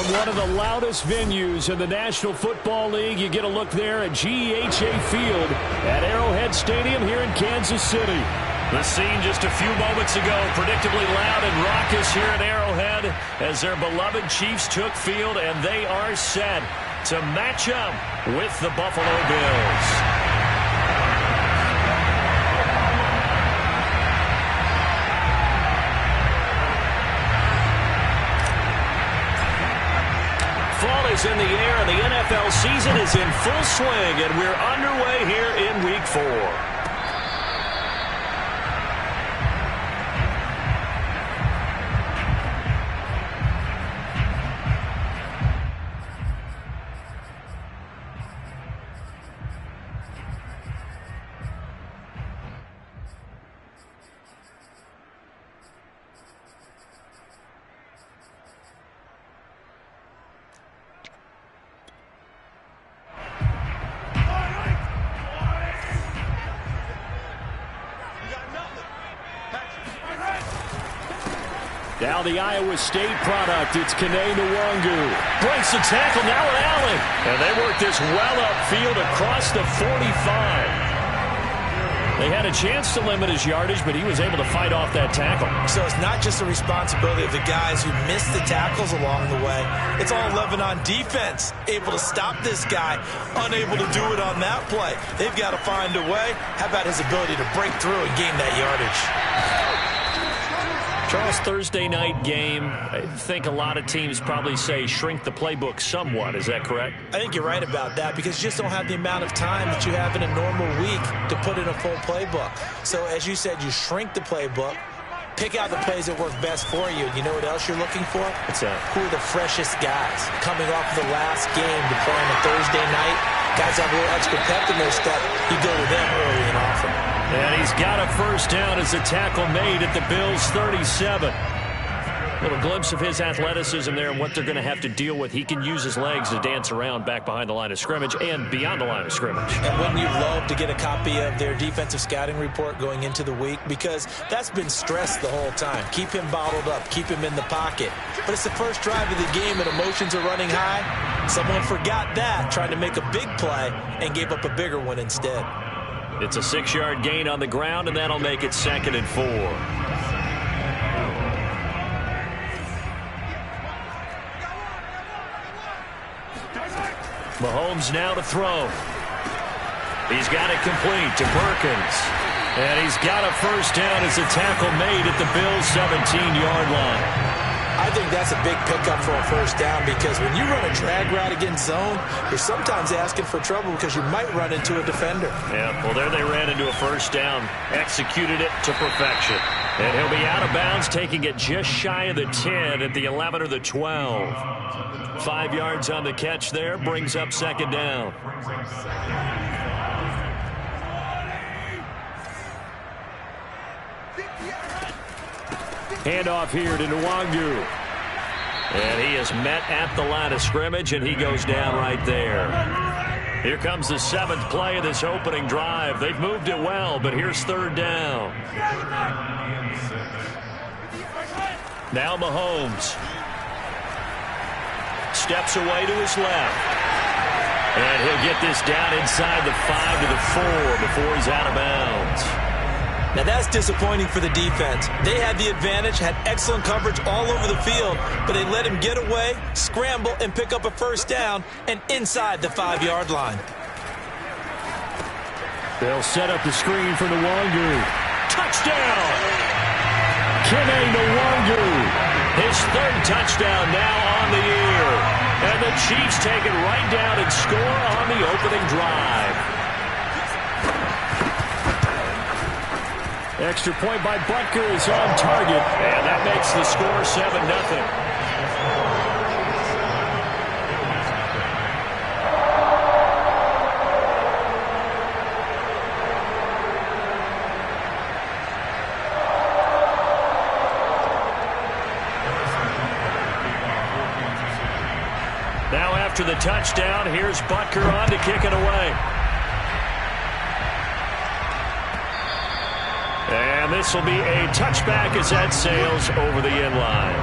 From one of the loudest venues in the National Football League, you get a look there at GEHA Field at Arrowhead Stadium here in Kansas City. The scene just a few moments ago, predictably loud and raucous here at Arrowhead as their beloved Chiefs took field, and they are set to match up with the Buffalo Bills. Fall is in the air, and the NFL season is in full swing, and we're underway here in Week 4. Now the Iowa State product, it's Kene Nwangu. Breaks the tackle, now with Allen. And they work this well upfield across the 45. They had a chance to limit his yardage, but he was able to fight off that tackle. So it's not just the responsibility of the guys who missed the tackles along the way. It's all 11 on defense. Able to stop this guy, unable to do it on that play. They've got to find a way. How about his ability to break through and gain that yardage? Charles, Thursday night game, I think a lot of teams probably say shrink the playbook somewhat. Is that correct? I think you're right about that because you just don't have the amount of time that you have in a normal week to put in a full playbook. So as you said, you shrink the playbook, pick out the plays that work best for you. You know what else you're looking for? What's that? Who are the freshest guys coming off the last game to play on a Thursday night? Guys have a little extra pep in their step. You go to them early and often. And he's got a first down as the tackle made at the Bills' 37. Little glimpse of his athleticism there and what they're going to have to deal with. He can use his legs to dance around back behind the line of scrimmage and beyond the line of scrimmage. And wouldn't you love to get a copy of their defensive scouting report going into the week? Because that's been stressed the whole time. Keep him bottled up. Keep him in the pocket. But it's the first drive of the game and emotions are running high. Someone forgot that, trying to make a big play and gave up a bigger one instead. It's a 6-yard gain on the ground, and that'll make it 2nd and 4. Mahomes now to throw. He's got it complete to Perkins. And he's got a first down as a tackle made at the Bills' 17-yard line. I think that's a big pickup for a first down because when you run a drag route against zone, you're sometimes asking for trouble because you might run into a defender. Yeah, well, there they ran into a first down, executed it to perfection. And he'll be out of bounds, taking it just shy of the 10 at the 11 or the 12. 5 yards on the catch there, brings up 2nd down. Handoff here to Nwangu. And he is met at the line of scrimmage, and he goes down right there. Here comes the 7th play of this opening drive. They've moved it well, but here's 3rd down. Now Mahomes. Steps away to his left. And he'll get this down inside the 5 to the 4 before he's out of bounds. Now that's disappointing for the defense. They had the advantage, had excellent coverage all over the field, but they let him get away, scramble, and pick up a first down, and inside the 5-yard line. They'll set up the screen for Nwangu. Touchdown! Kene Nwangu. His 3rd touchdown now on the year. And the Chiefs take it right down and score on the opening drive. Extra point by Butker is on target, and that makes the score 7-0. Now after the touchdown, here's Butker on to kick it away. And this will be a touchback as that sails over the end line.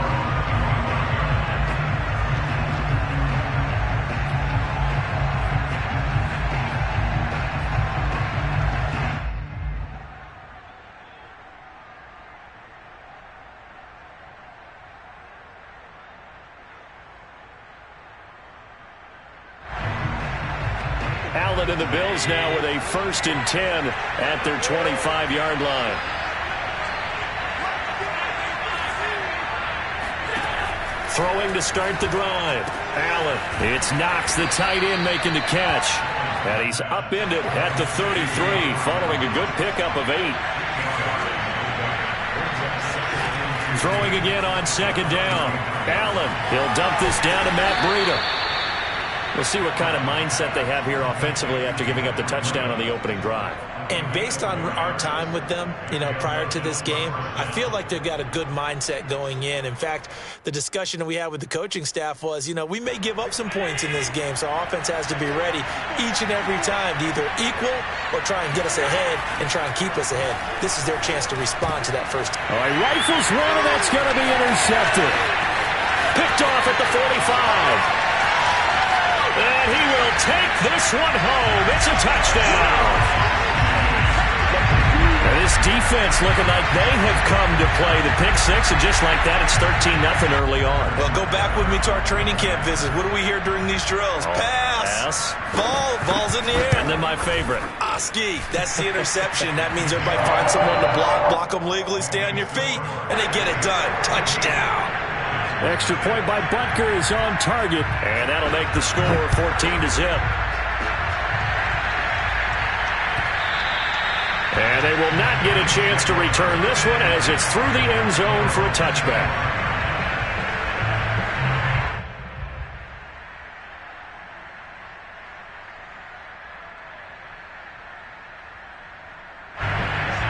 Allen and the Bills now with a 1st and 10 at their 25-yard line. Throwing to start the drive. Allen. It's Knox, the tight end, making the catch. And he's upended at the 33 following a good pickup of 8. Throwing again on 2nd down. Allen. He'll dump this down to Matt Breida. We'll see what kind of mindset they have here offensively after giving up the touchdown on the opening drive. And based on our time with them, prior to this game, I feel like they've got a good mindset going in. In fact, the discussion that we had with the coaching staff was, we may give up some points in this game, so our offense has to be ready each and every time to either equal or try and get us ahead and try and keep us ahead. This is their chance to respond to that first. All right, rifles one, and that's going to be intercepted. Picked off at the 45. And he will take this one home. It's a touchdown. And this defense looking like they have come to play the pick six, and just like that, it's 13-0 early on. Well, go back with me to our training camp visit. What do we hear during these drills? Pass. Ball's in the air. And then my favorite. Oski. That's the interception. That means everybody finds someone to block them legally, stay on your feet, and they get it done. Touchdown. Extra point by Butker is on target, and that'll make the score 14-0. And they will not get a chance to return this one as it's through the end zone for a touchback.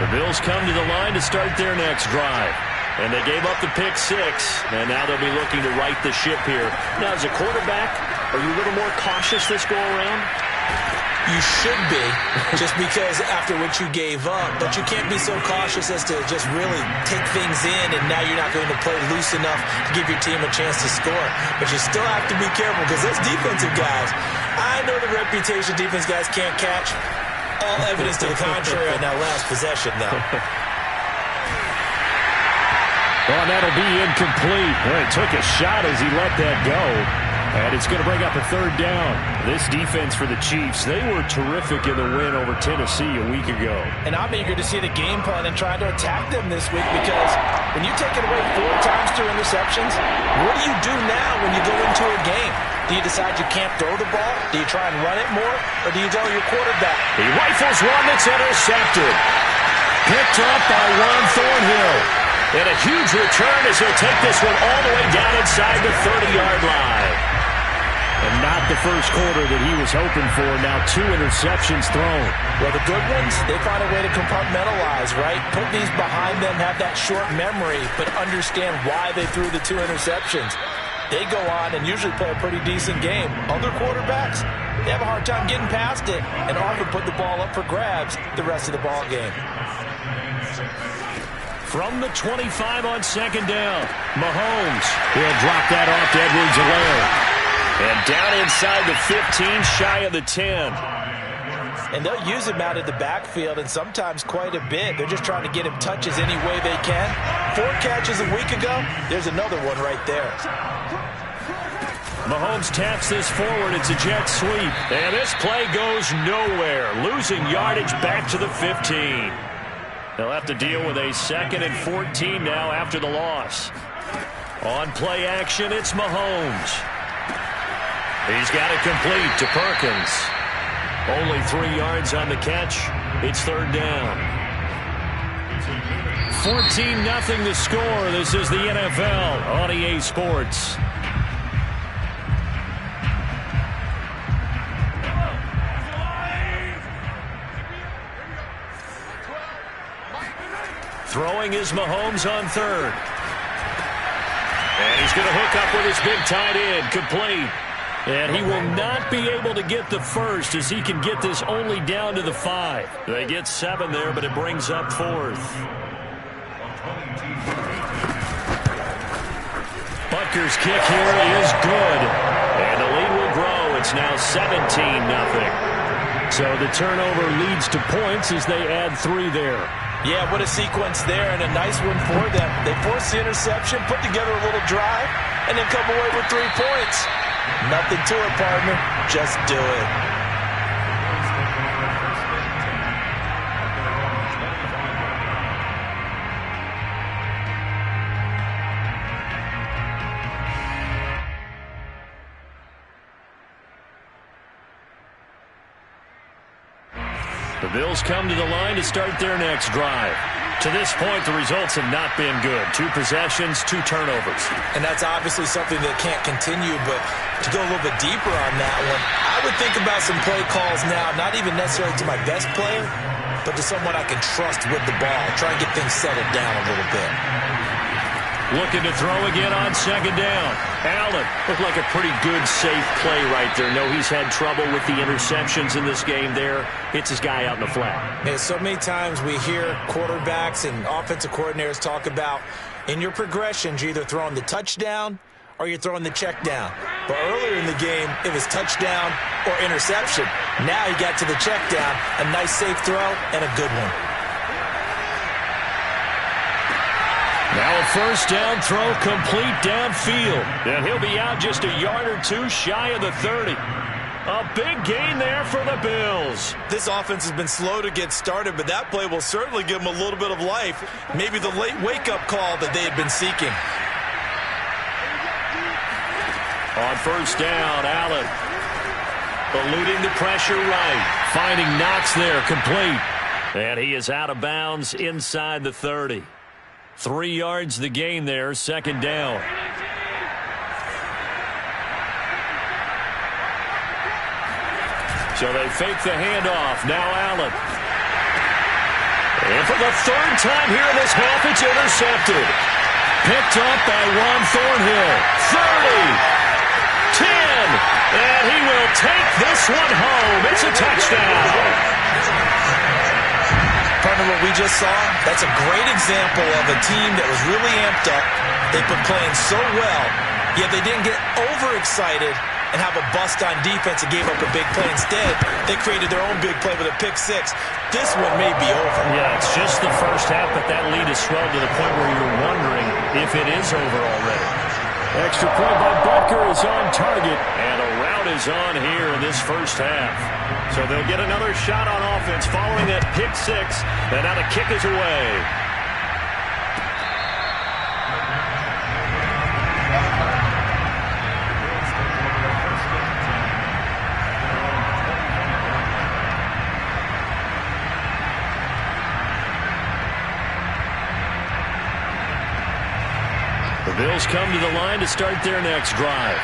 The Bills come to the line to start their next drive. And they gave up the pick six, and now they'll be looking to right the ship here. Now, as a quarterback, are you a little more cautious this go-around? You should be, just because after what you gave up. But you can't be so cautious as to just really take things in, and now you're not going to play loose enough to give your team a chance to score. But you still have to be careful, because those defensive guys, I know the reputation defense guys can't catch. All evidence to the contrary on that last possession, though. Oh, that'll be incomplete. Well, he took a shot as he let that go. And it's going to bring up a 3rd down. This defense for the Chiefs, they were terrific in the win over Tennessee a week ago. And I'm eager to see the game plan and try to attack them this week, because when you take it away 4 times through interceptions, what do you do now when you go into a game? Do you decide you can't throw the ball? Do you try and run it more? Or do you throw your quarterback? He rifles one that's intercepted. Picked up by Ron Thornhill. And a huge return as he'll take this one all the way down inside the 30-yard line. And not the first quarter that he was hoping for. Now 2 interceptions thrown. Well, the good ones, they find a way to compartmentalize, right? Put these behind them, have that short memory, but understand why they threw the 2 interceptions. They go on and usually play a pretty decent game. Other quarterbacks, they have a hard time getting past it and often put the ball up for grabs the rest of the ball game. From the 25 on 2nd down, Mahomes. He'll drop that off to Edwards-Helaire. And down inside the 15, shy of the 10. And they'll use him out of the backfield, and sometimes quite a bit. They're just trying to get him touches any way they can. 4 catches a week ago, there's another one right there. Mahomes taps this forward. It's a jet sweep. And this play goes nowhere. Losing yardage back to the 15. They'll have to deal with a 2nd and 14 now after the loss. On play action, it's Mahomes. He's got it complete to Perkins. Only 3 yards on the catch. It's 3rd down. 14-0 the score. This is the NFL on EA Sports. Throwing is Mahomes on 3rd. And he's going to hook up with his big tight end. Complete. And he will not be able to get the first as he can get this only down to the 5. They get 7 there, but it brings up 4th. Butker's kick here is good. And the lead will grow. It's now 17-0. So the turnover leads to points as they add 3 there. Yeah, what a sequence there, and a nice one for them. They force the interception, put together a little drive, and then come away with 3 points. Nothing to it, partner. Just do it. The Bills come to the line to start their next drive. To this point, the results have not been good. 2 possessions, 2 turnovers. And that's obviously something that can't continue, but to go a little bit deeper on that one, I would think about some play calls now, not even necessarily to my best player, but to someone I can trust with the ball. Try and get things settled down a little bit. Looking to throw again on second down. Allen looked like a pretty good, safe play right there. No, he's had trouble with the interceptions in this game there. Hits his guy out in the flat. And so many times we hear quarterbacks and offensive coordinators talk about in your progressions, you're either throwing the touchdown or you're throwing the check down. But earlier in the game, it was touchdown or interception. Now he got to the check down, a nice safe throw and a good one. Now a first down throw complete downfield. And he'll be out just a yard or 2 shy of the 30. A big gain there for the Bills. This offense has been slow to get started, but that play will certainly give them a little bit of life. Maybe the late wake-up call that they had been seeking. On first down, Allen eluding the pressure right. Finding Knox there, complete. And he is out of bounds inside the 30. 3 yards the gain there, second down. So they fake the handoff. Now Allen. And for the 3rd time here in this half, it's intercepted. Picked up by Juan Thornhill. 30. 10. And he will take this one home. It's a touchdown. Partner, what we just saw, that's a great example of a team that was really amped up. They've been playing so well, yet they didn't get overexcited and have a bust on defense and gave up a big play. Instead, they created their own big play with a pick 6. This one may be over. Yeah, it's just the first half, but that lead has swelled to the point where you're wondering if it is over already. Extra point by Butker is on target, and a route is on here in this first half. So they'll get another shot on offense following that pick 6, and now the kick is away. The Bills come to the line to start their next drive.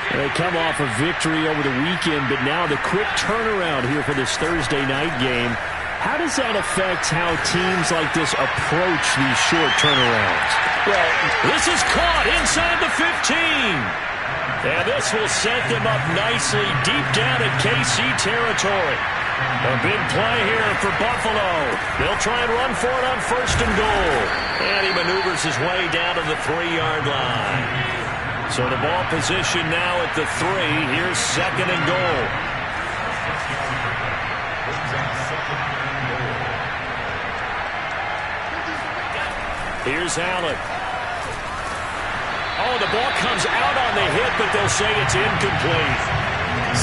They come off a victory over the weekend, but now the quick turnaround here for this Thursday night game. How does that affect how teams like this approach these short turnarounds? Well, this is caught inside the 15. And this will set them up nicely deep down at KC territory. A big play here for Buffalo. They'll try and run for it on 1st and goal. And he maneuvers his way down to the 3-yard line. So the ball position now at the 3. Here's 2nd and goal. Here's Allen. Oh, the ball comes out on the hit, but they'll say it's incomplete.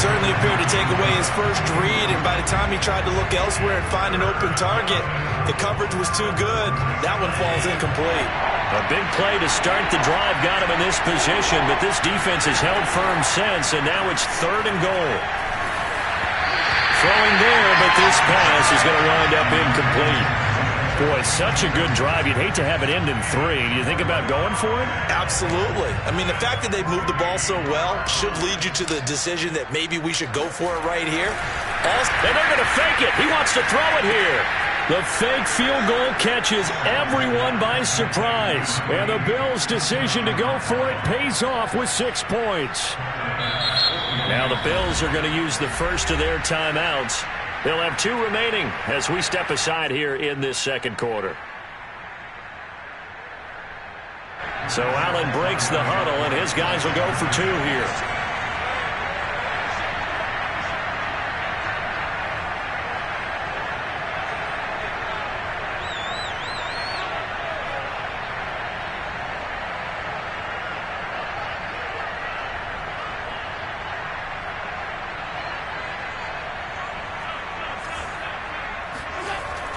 Certainly appeared to take away his first read, and by the time he tried to look elsewhere and find an open target, the coverage was too good. That one falls incomplete. A big play to start the drive got him in this position, but this defense has held firm since, and now it's 3rd and goal. Throwing there, but this pass is going to wind up incomplete. Boy, such a good drive. You'd hate to have it end in 3. Do you think about going for it? Absolutely. I mean, the fact that they've moved the ball so well should lead you to the decision that maybe we should go for it right here. And they're going to fake it. He wants to throw it here. The fake field goal catches everyone by surprise. And the Bills' decision to go for it pays off with 6 points. Now the Bills are going to use the first of their timeouts. They'll have 2 remaining as we step aside here in this second quarter. So Allen breaks the huddle, and his guys will go for 2 here.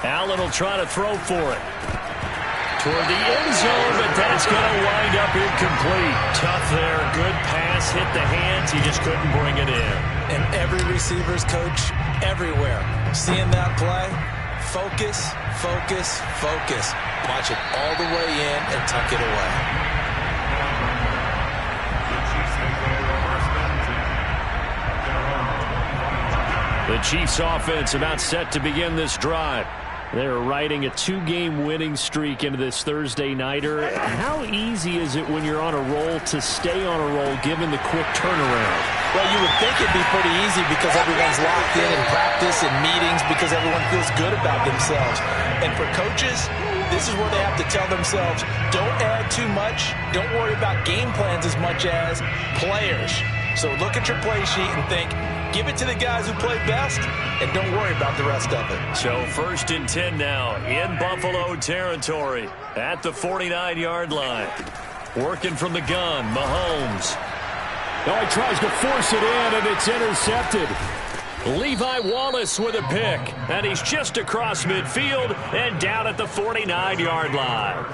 Allen will try to throw for it. toward the end zone, but that's going to wind up incomplete. Tough there. Good pass. Hit the hands. He just couldn't bring it in. And every receiver's coach everywhere. Seeing that play, focus, focus, focus. Watch it all the way in and tuck it away. The Chiefs offense about set to begin this drive. They're riding a 2-game winning streak into this Thursday nighter. How easy is it when you're on a roll to stay on a roll given the quick turnaround? Well, you would think it'd be pretty easy because everyone's locked in practice and meetings because everyone feels good about themselves. And for coaches, this is where they have to tell themselves, don't add too much. Don't worry about game plans as much as players. So look at your play sheet and think, give it to the guys who play best, and don't worry about the rest of it. So 1st and 10 now in Buffalo territory at the 49-yard line. Working from the gun, Mahomes. Oh, he tries to force it in, and it's intercepted. Levi Wallace with a pick, and he's just across midfield and down at the 49-yard line.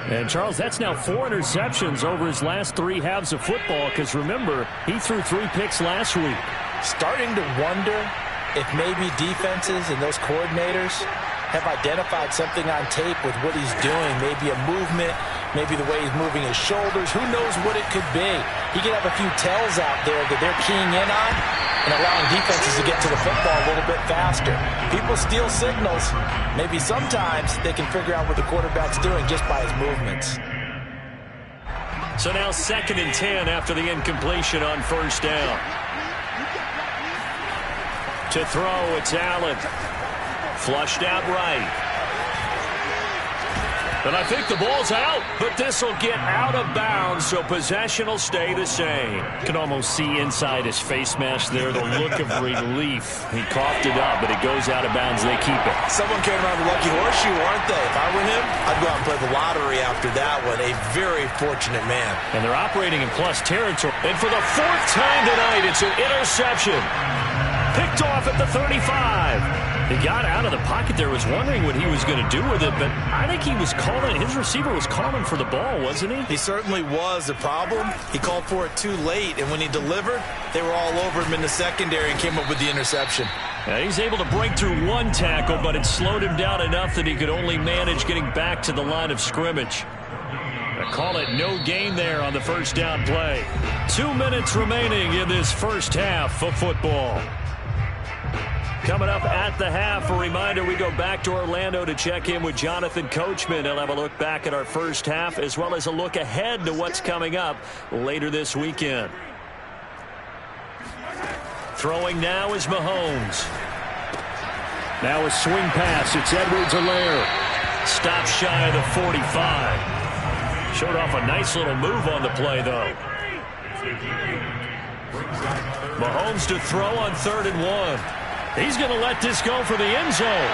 And, Charles, that's now 4 interceptions over his last 3 halves of football because, remember, he threw 3 picks last week. Starting to wonder if maybe defenses and those coordinators have identified something on tape with what he's doing. Maybe a movement, maybe the way he's moving his shoulders. Who knows what it could be? He could have a few tells out there that they're keying in on and allowing defenses to get to the football a little bit faster. People steal signals. Maybe sometimes they can figure out what the quarterback's doing just by his movements. So now 2nd and 10 after the incompletion on 1st down. To throw, it's Allen. Flushed out right. And I think the ball's out, but this will get out of bounds, so possession will stay the same. You can almost see inside his face mask there the look of relief. He coughed it up, but it goes out of bounds. They keep it. Someone came around the lucky horseshoe, aren't they? If I were him, I'd go out and play the lottery after that one. A very fortunate man. And they're operating in plus territory. And for the 4th time tonight, it's an interception. Picked off at the 35. He got out of the pocket there, was wondering what he was going to do with it, but I think he was calling, his receiver was calling for the ball, wasn't he? He certainly was. The problem, he called for it too late, and when he delivered, they were all over him in the secondary and came up with the interception. Yeah, he's able to break through 1 tackle, but it slowed him down enough that he could only manage getting back to the line of scrimmage. I call it no gain there on the 1st down play. 2 minutes remaining in this first half of football. Coming up at the half, a reminder, we go back to Orlando to check in with Jonathan Coachman. He'll have a look back at our first half as well as a look ahead to what's coming up later this weekend. Throwing now is Mahomes. Now a swing pass. It's Edwards-Helaire. Stop shy of the 45. Showed off a nice little move on the play, though. Mahomes to throw on 3rd and 1. He's going to let this go for the end zone.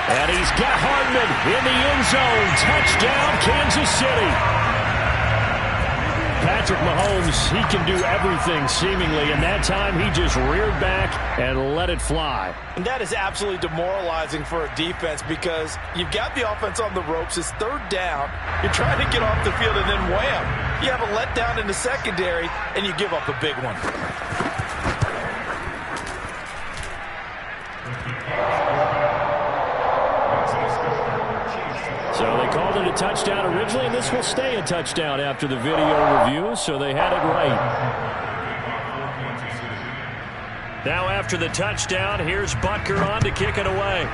And he's got Hardman in the end zone. Touchdown, Kansas City. Patrick Mahomes, he can do everything seemingly, and that time he just reared back and let it fly. And that is absolutely demoralizing for a defense because you've got the offense on the ropes. It's 3rd down. You're trying to get off the field, and then wham, you have a letdown in the secondary, and you give up a big one. So they called it a touchdown originally, and this will stay a touchdown after the video review, so they had it right. Now after the touchdown, here's Butker on to kick it away.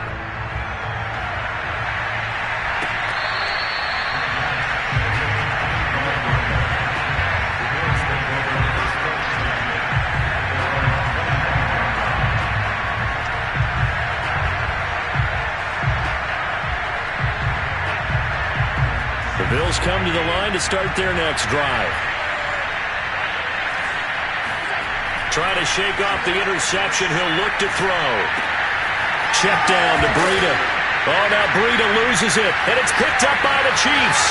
Bills come to the line to start their next drive. Trying to shake off the interception. He'll look to throw. Check down to Breida. Oh, now Breida loses it, and it's picked up by the Chiefs.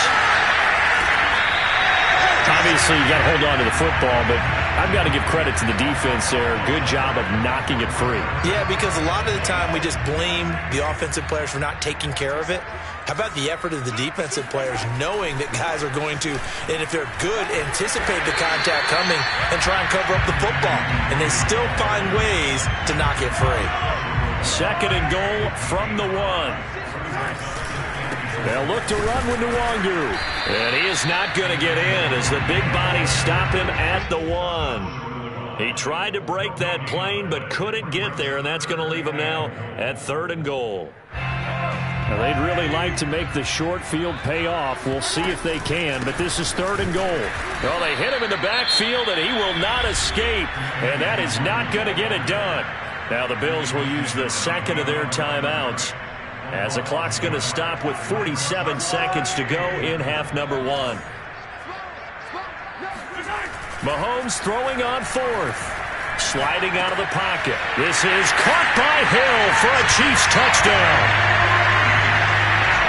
Tommy obviously you got to hold on to the football, but I've got to give credit to the defense there. Good job of knocking it free. Yeah, because a lot of the time we just blame the offensive players for not taking care of it. How about the effort of the defensive players knowing that guys are going to, and if they're good, anticipate the contact coming and try and cover up the football. And they still find ways to knock it free. 2nd and goal from the 1. They'll look to run with Nwangu. And he is not going to get in as the big bodies stop him at the 1. He tried to break that plane but couldn't get there, and that's going to leave him now at 3rd and goal. Now, they'd really like to make the short field pay off. We'll see if they can, but this is 3rd and goal. Well, they hit him in the backfield, and he will not escape, and that is not going to get it done. Now the Bills will use the 2nd of their timeouts as the clock's going to stop with 47 seconds to go in half number 1. Mahomes throwing on 4th. Sliding out of the pocket. This is caught by Hill for a Chiefs touchdown.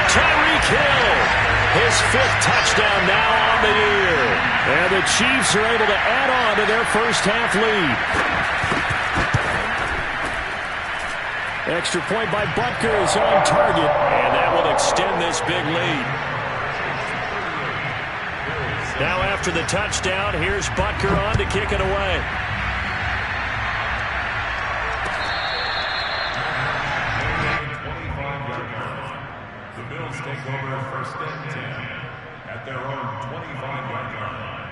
Tyreek Hill, his 5th touchdown now on the year. And the Chiefs are able to add on to their first half lead. Extra point by Butker is on target, and that will extend this big lead. Now after the touchdown, here's Butker on to kick it away. The Bills take over 1st and 10 at their own 25-yard line.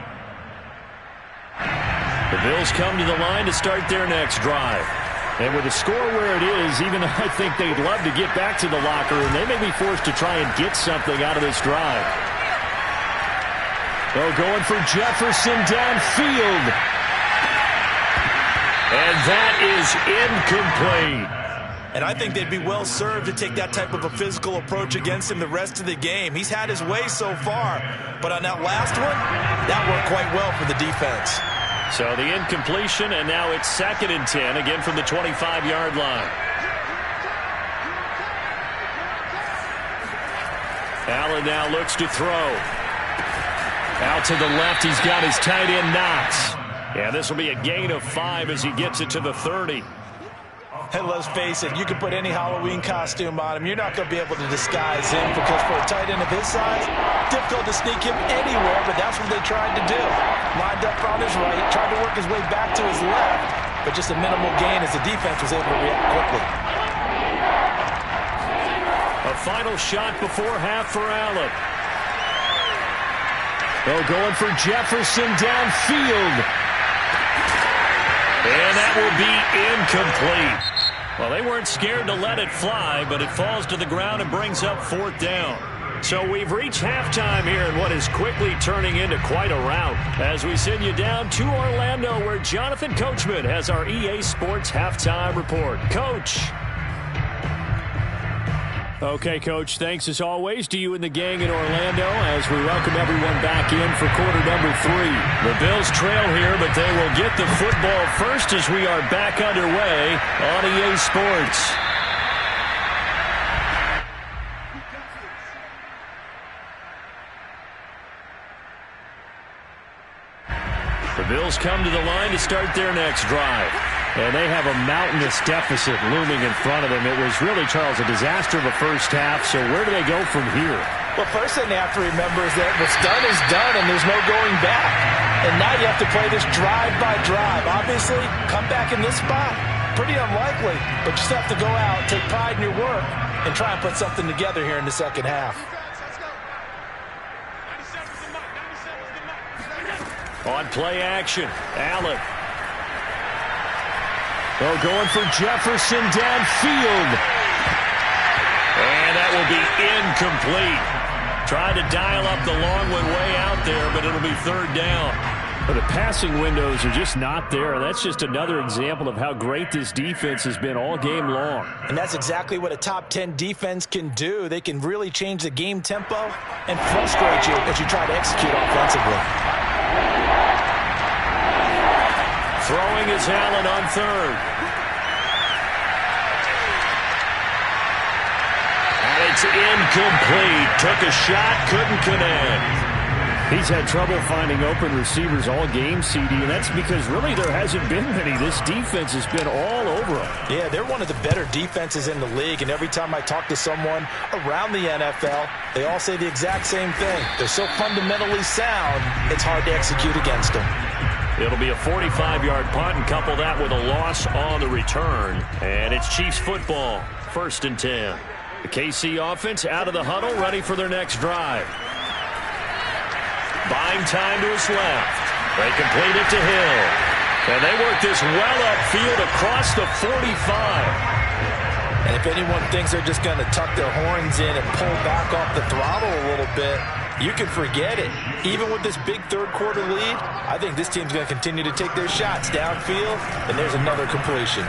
The Bills come to the line to start their next drive. And with the score where it is, even though I think they'd love to get back to the locker room, they may be forced to try and get something out of this drive. Oh, going for Jefferson downfield. And that is incomplete. And I think they'd be well served to take that type of a physical approach against him the rest of the game. He's had his way so far, but on that last one, that worked quite well for the defense. So the incompletion, and now it's 2nd and 10, again from the 25-yard line. Allen now looks to throw. Out to the left, he's got his tight end Knox. Yeah, this will be a gain of 5 as he gets it to the 30. And let's face it, you can put any Halloween costume on him. You're not going to be able to disguise him because for a tight end of his size, difficult to sneak him anywhere, but that's what they tried to do. Lined up on his right, tried to work his way back to his left, but just a minimal gain as the defense was able to react quickly. A final shot before half for Allen. Oh, going for Jefferson downfield. And that will be incomplete. Well, they weren't scared to let it fly, but it falls to the ground and brings up 4th down. So we've reached halftime here in what is quickly turning into quite a rout as we send you down to Orlando where Jonathan Coachman has our EA Sports Halftime Report. Coach. Okay, Coach, thanks as always to you and the gang in Orlando as we welcome everyone back in for quarter number 3. The Bills trail here, but they will get the football first as we are back underway on EA Sports. The Bills come to the line to start their next drive. And they have a mountainous deficit looming in front of them. It was really, Charles, a disaster of a first half. So where do they go from here? Well, first thing they have to remember is that what's done is done, and there's no going back. And now you have to play this drive by drive. Obviously, come back in this spot, pretty unlikely. But you just have to go out, take pride in your work, and try and put something together here in the second half. On play action, Allen. Oh, going for Jefferson downfield. And that will be incomplete. Tried to dial up the long one way out there, but it'll be 3rd down. But the passing windows are just not there. That's just another example of how great this defense has been all game long. And that's exactly what a top 10 defense can do. They can really change the game tempo and frustrate you as you try to execute offensively. Throwing is Allen on 3rd. And it's incomplete. Took a shot, couldn't connect. He's had trouble finding open receivers all game, CD, and that's because really there hasn't been many. This defense has been all over him. Yeah, they're one of the better defenses in the league, and every time I talk to someone around the NFL, they all say the exact same thing. They're so fundamentally sound, it's hard to execute against them. It'll be a 45-yard punt, and couple that with a loss on the return. And it's Chiefs football, 1st and 10. The KC offense out of the huddle, ready for their next drive. Buying time to his left. They complete it to Hill. And they work this well upfield across the 45. And if anyone thinks they're just going to tuck their horns in and pull back off the throttle a little bit, you can forget it. Even with this big third-quarter lead, I think this team's going to continue to take their shots downfield, and there's another completion.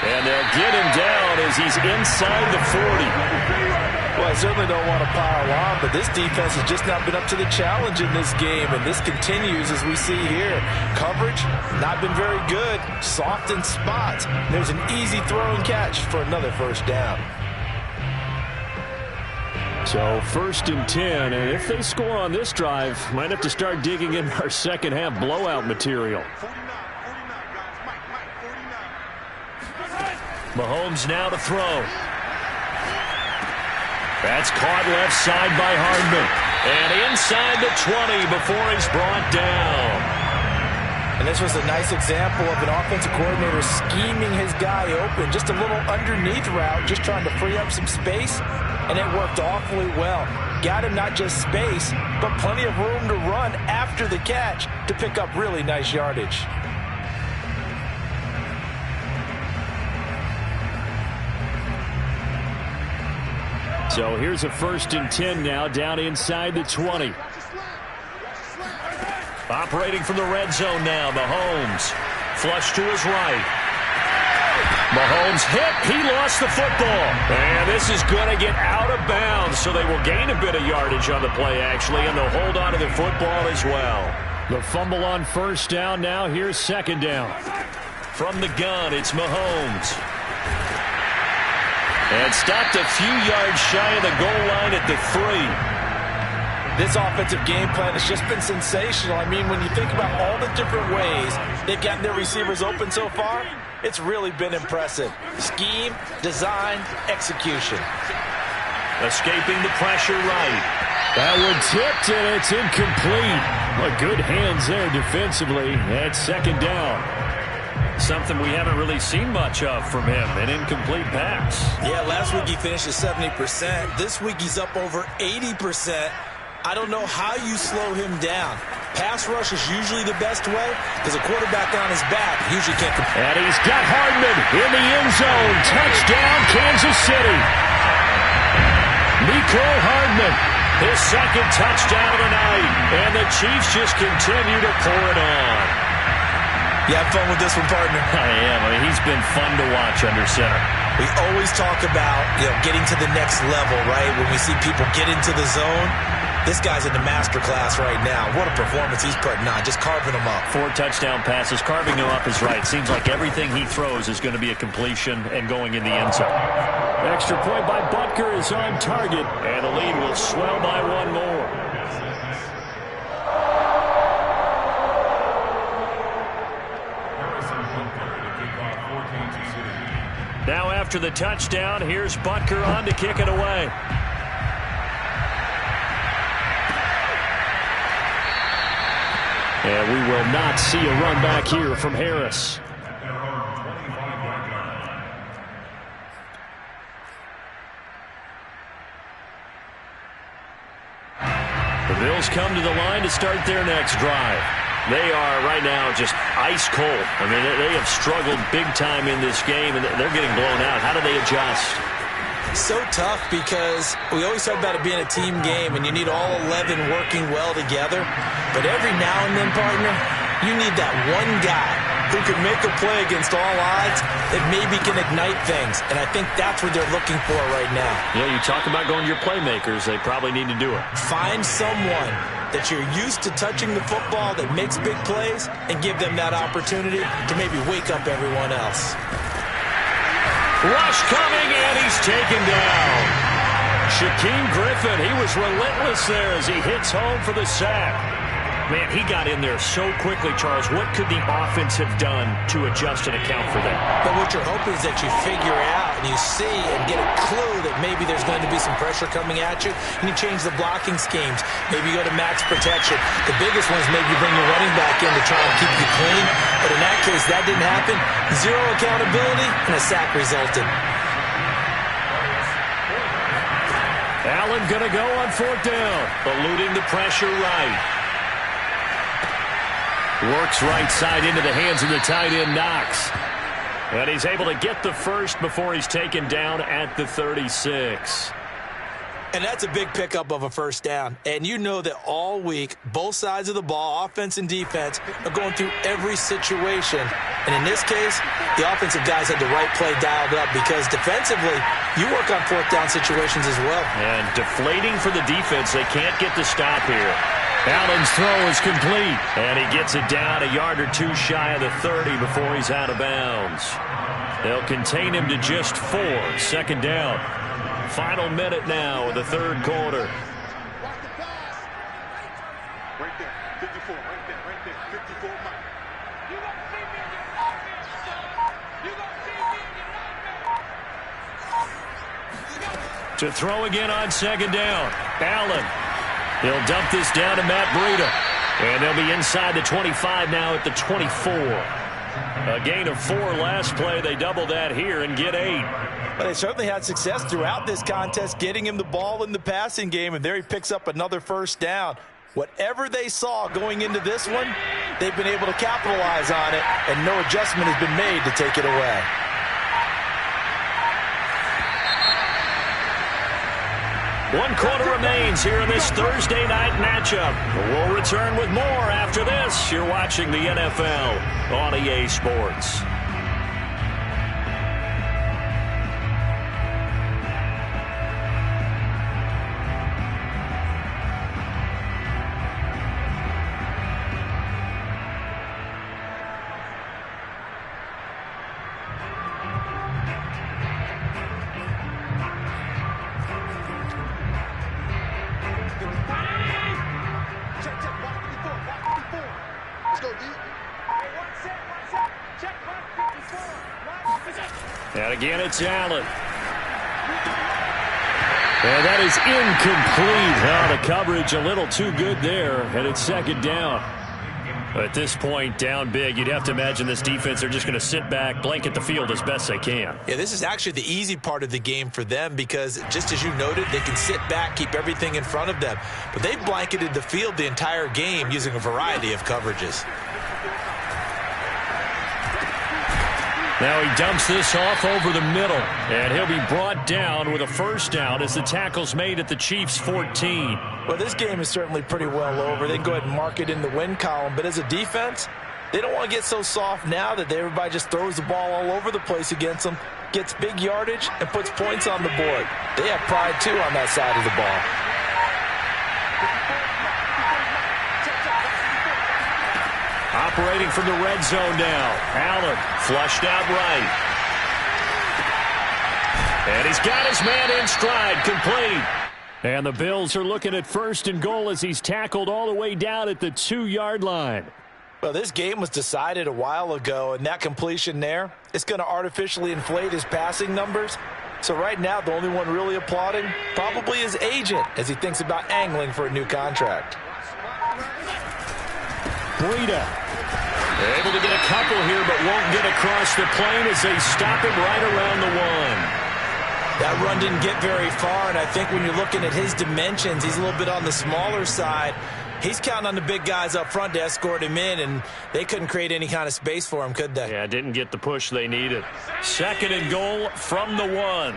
And they'll get him down as he's inside the 40. Well, I certainly don't want to pile on, but this defense has just not been up to the challenge in this game, and this continues as we see here. Coverage, not been very good. Soft in spots. There's an easy throw and catch for another 1st down. So 1st and 10, and if they score on this drive, might have to start digging in our second-half blowout material. Mahomes now to throw. That's caught left side by Hardman. And inside the 20 before he's brought down. And this was a nice example of an offensive coordinator scheming his guy open. Just a little underneath route, just trying to free up some space. And it worked awfully well. Got him not just space, but plenty of room to run after the catch to pick up really nice yardage. So here's a 1st and 10 now, down inside the 20. Operating from the red zone now, Mahomes. Flush to his right. Mahomes hit. He lost the football. And this is going to get out of bounds, so they will gain a bit of yardage on the play, actually, and they'll hold on to the football as well. The fumble on 1st down now. Here's 2nd down. From the gun, it's Mahomes. And stopped a few yards shy of the goal line at the 3. This offensive game plan has just been sensational. I mean, when you think about all the different ways they've gotten their receivers open so far, it's really been impressive. Scheme, design, execution. Escaping the pressure right. That one tipped, and it's incomplete. Well, good hands there defensively. That's 2nd down. Something we haven't really seen much of from him, an incomplete pass. Yeah, last week he finished at 70%. This week he's up over 80%. I don't know how you slow him down. Pass rush is usually the best way because a quarterback on his back usually can't. And he's got Hardman in the end zone. Touchdown, Kansas City. Mecole Hardman, his 2nd touchdown of the night. And the Chiefs just continue to pour it on. You have fun with this one, partner? I am. I mean, he's been fun to watch under center. We always talk about, getting to the next level, right? When we see people get into the zone, this guy's in the master class right now. What a performance he's putting on, just carving them up. 4 touchdown passes, carving them up is right. Seems like everything he throws is going to be a completion and going in the end zone. Extra point by Butker is on target, and the lead will swell by 1 more. Now after the touchdown, here's Butker on to kick it away. And we will not see a run back here from Harris. The Bills come to the line to start their next drive. They are right now just ice cold. I mean, they have struggled big time in this game, and they're getting blown out. How do they adjust? So tough because we always talk about it being a team game, and you need all 11 working well together. But every now and then, partner, you need that one guy who can make a play against all odds that maybe can ignite things. And I think that's what they're looking for right now. Yeah, you talk about going to your playmakers. They probably need to do it. Find someone that you're used to touching the football that makes big plays and give them that opportunity to maybe wake up everyone else. Rush coming, and he's taken down. Shaquem Griffin, he was relentless there as he hits home for the sack. Man, he got in there so quickly, Charles. What could the offense have done to adjust and account for that? But what you're hoping is that you figure out and you see and get a clue that maybe there's going to be some pressure coming at you, and you change the blocking schemes. Maybe you go to max protection. The biggest one is maybe you bring your running back in to try and keep you clean. But in that case, that didn't happen. Zero accountability, and a sack resulted. Allen going to go on 4th down, eluding the pressure right. Works right side into the hands of the tight end, Knox. And he's able to get the first before he's taken down at the 36. And that's a big pickup of a first down. And you know that all week, both sides of the ball, offense and defense, are going through every situation. And in this case, the offensive guys had the right play dialed up because defensively, you work on 4th down situations as well. And deflating for the defense. They can't get the stop here. Allen's throw is complete, and he gets it down a yard or two shy of the 30 before he's out of bounds. They'll contain him to just 4. 2nd down. Final minute now of the 3rd quarter. Right there, 54, right there, 54. You gonna see me in your nightmare, son. You gonna see me in your nightmare. To throw again on 2nd down. Allen. He'll dump this down to Matt Breida. And they'll be inside the 25 now at the 24. A gain of 4 last play. They double that here and get 8. But they certainly had success throughout this contest, getting him the ball in the passing game, and there he picks up another first down. Whatever they saw going into this one, they've been able to capitalize on it, and no adjustment has been made to take it away. One quarter remains here in this Thursday night matchup. We'll return with more after this. You're watching the NFL on EA Sports. And again, it's Allen. And that is incomplete. The coverage a little too good there, and it's 2nd down. At this point, down big, you'd have to imagine this defense, they're just going to sit back, blanket the field as best they can. Yeah, this is actually the easy part of the game for them because, just as you noted, they can sit back, keep everything in front of them. But they've blanketed the field the entire game using a variety of coverages. Now he dumps this off over the middle, and he'll be brought down with a first down as the tackle's made at the Chiefs' 14. Well, this game is certainly pretty well over. They can go ahead and mark it in the win column, but as a defense, they don't want to get so soft now that everybody just throws the ball all over the place against them, gets big yardage, and puts points on the board. They have pride, too, on that side of the ball. Operating from the red zone now. Allen flushed out right. And he's got his man in stride, complete. And the Bills are looking at 1st and goal as he's tackled all the way down at the 2-yard line. Well, this game was decided a while ago, and that completion there, it's going to artificially inflate his passing numbers. So right now, the only one really applauding probably his agent as he thinks about angling for a new contract. Breida able to get a couple here, but won't get across the plane as they stop him right around the 1. That run didn't get very far, and I think when you're looking at his dimensions, he's a little bit on the smaller side. He's counting on the big guys up front to escort him in, and they couldn't create any kind of space for him, could they? Yeah, didn't get the push they needed. 2nd and goal from the 1.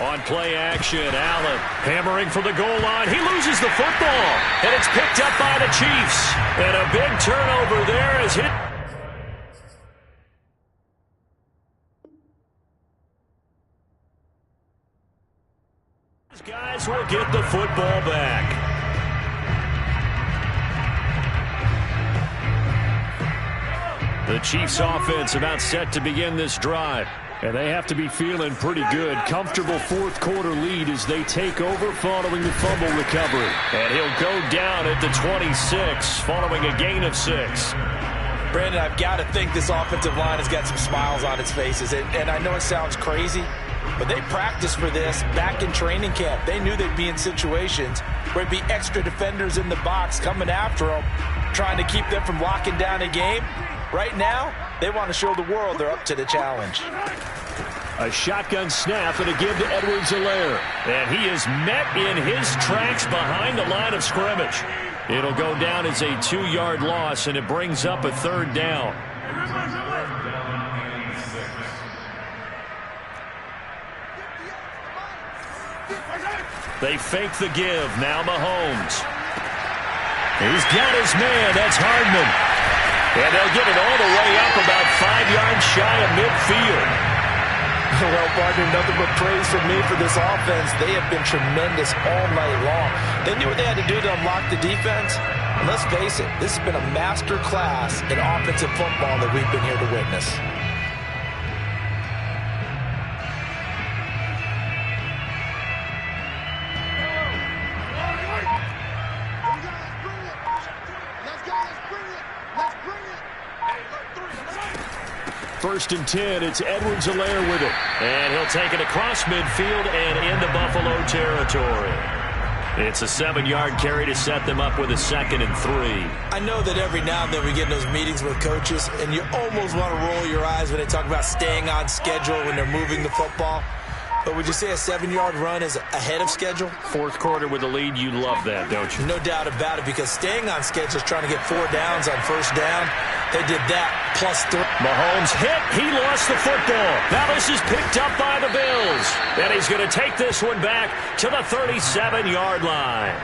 On play action, Allen hammering for the goal line. He loses the football, and it's picked up by the Chiefs. And a big turnover there is hit. These guys will get the football back. The Chiefs offense about set to begin this drive. And they have to be feeling pretty good. Comfortable fourth quarter lead as they take over following the fumble recovery. And he'll go down at the 26 following a gain of 6. Brandon, I've got to think this offensive line has got some smiles on its faces. And I know it sounds crazy, but they practiced for this back in training camp. They knew they'd be in situations where it'd be extra defenders in the box coming after them, trying to keep them from locking down a game. Right now, they want to show the world they're up to the challenge. A shotgun snap and a give to Edwards-Helaire. And he is met in his tracks behind the line of scrimmage. It'll go down as a 2-yard loss, and it brings up a third down. They fake the give. Now Mahomes. He's got his man. That's Hardman. And they'll get it all the way up about 5 yards shy of midfield. Well, partner, nothing but praise from me for this offense. They have been tremendous all night long. They knew what they had to do to unlock the defense. And let's face it, this has been a master class in offensive football that we've been here to witness. First and 10, it's Edwards-Helaire with it. And he'll take it across midfield and into Buffalo territory. It's a 7-yard carry to set them up with a 2nd and 3. I know that every now and then we get in those meetings with coaches, and you almost want to roll your eyes when they talk about staying on schedule when they're moving the football. But would you say a 7-yard run is ahead of schedule? Fourth quarter with the lead, you love that, don't you? No doubt about it, because staying on schedule is trying to get 4 downs on first down. They did that, +3. Mahomes hit. He lost the football. Now this is picked up by the Bills. And he's going to take this one back to the 37-yard line.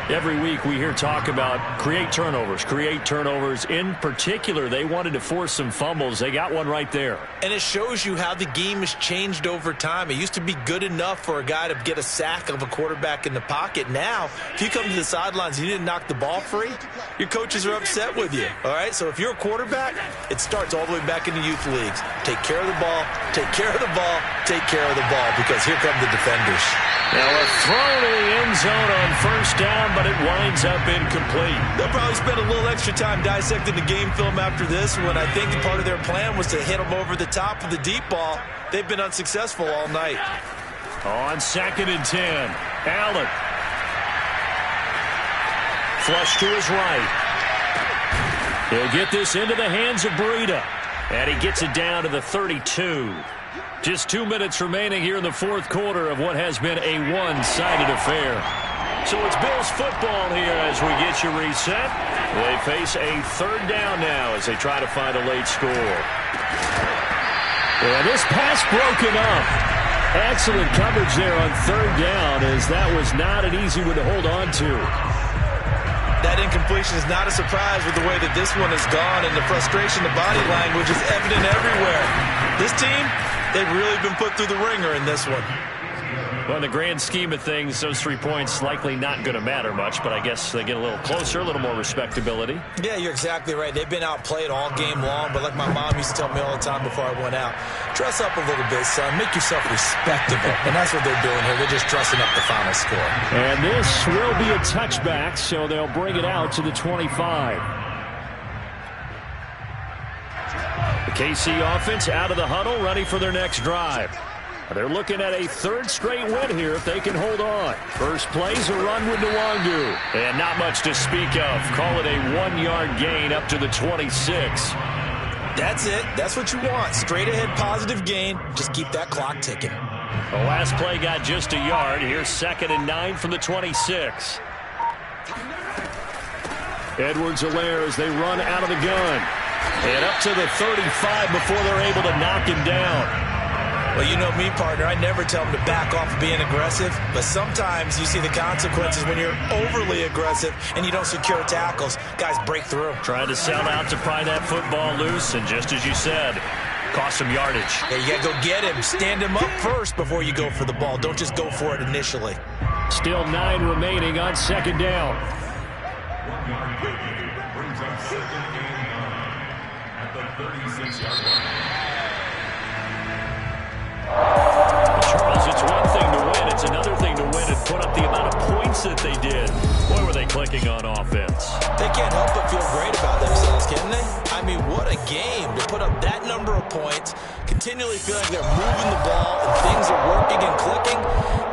Every week we hear talk about create turnovers. In particular, they wanted to force some fumbles. They got one right there. And it shows you how the game has changed over time. It used to be good enough for a guy to get a sack of a quarterback in the pocket. Now, if you come to the sidelines and you didn't knock the ball free, your coaches are upset with you. All right? So if you're a quarterback, it starts all the way back in the youth leagues. Take care of the ball, take care of the ball, take care of the ball, because here come the defenders. Now a throw to the end zone on first down, but it winds up incomplete. They'll probably spend a little extra time dissecting the game film after this one. I think part of their plan was to hit them over the top of the deep ball. They've been unsuccessful all night. On 2nd and 10, Allen. Flush to his right. He'll get this into the hands of Breida. And he gets it down to the 32. Just 2 minutes remaining here in the fourth quarter of what has been a one-sided affair. So it's Bills football here as we get you reset. They face a third down now as they try to find a late score. And this pass broken up. Excellent coverage there on third down, as that was not an easy one to hold on to. That incompletion is not a surprise with the way that this one has gone, and the frustration, the body language is evident everywhere. This team, they've really been put through the ringer in this one. Well, in the grand scheme of things, those 3 points likely not going to matter much, but I guess they get a little closer, a little more respectability. Yeah, you're exactly right. They've been outplayed all game long, but like my mom used to tell me all the time before I went out, dress up a little bit, son. Make yourself respectable. And that's what they're doing here. They're just dressing up the final score. And this will be a touchback, so they'll bring it out to the 25. The KC offense out of the huddle, ready for their next drive. They're looking at a third straight win here if they can hold on. First play's a run with Nwangu. And not much to speak of. Call it a 1-yard gain up to the 26. That's it. That's what you want. Straight ahead positive gain. Just keep that clock ticking. The last play got just a yard. Here's 2nd and 9 from the 26. Edwards-Helaire as they run out of the gun. And up to the 35 before they're able to knock him down. Well, you know me, partner. I never tell them to back off of being aggressive, but sometimes you see the consequences when you're overly aggressive and you don't secure tackles. Guys break through. Trying to sell out to pry that football loose, and just as you said, cost some yardage. Yeah, you got to go get him. Stand him up first before you go for the ball. Don't just go for it initially. Still 9 remaining on 2nd down. 1 yard gain brings up 2nd and 9 at the 36-yard line. Charles, it's one thing to win. It's another thing to win and put up the amount of points that they did. Boy, were they clicking on offense. They can't help but feel great about themselves, can they? I mean, what a game to put up that number of points, continually feel like they're moving the ball and things are working and clicking.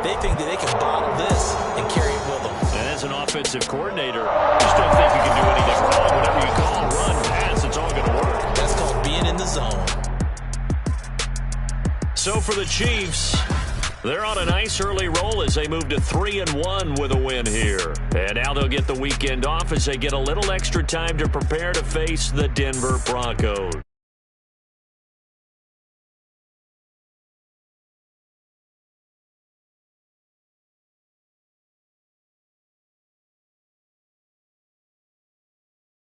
They think that they can bottle this and carry it with them. And as an offensive coordinator, you just don't think you can do anything wrong. Whatever you call, run, pass, it's all going to work. That's called being in the zone. So for the Chiefs, they're on a nice early roll as they move to 3-1 with a win here. And now they'll get the weekend off as they get a little extra time to prepare to face the Denver Broncos.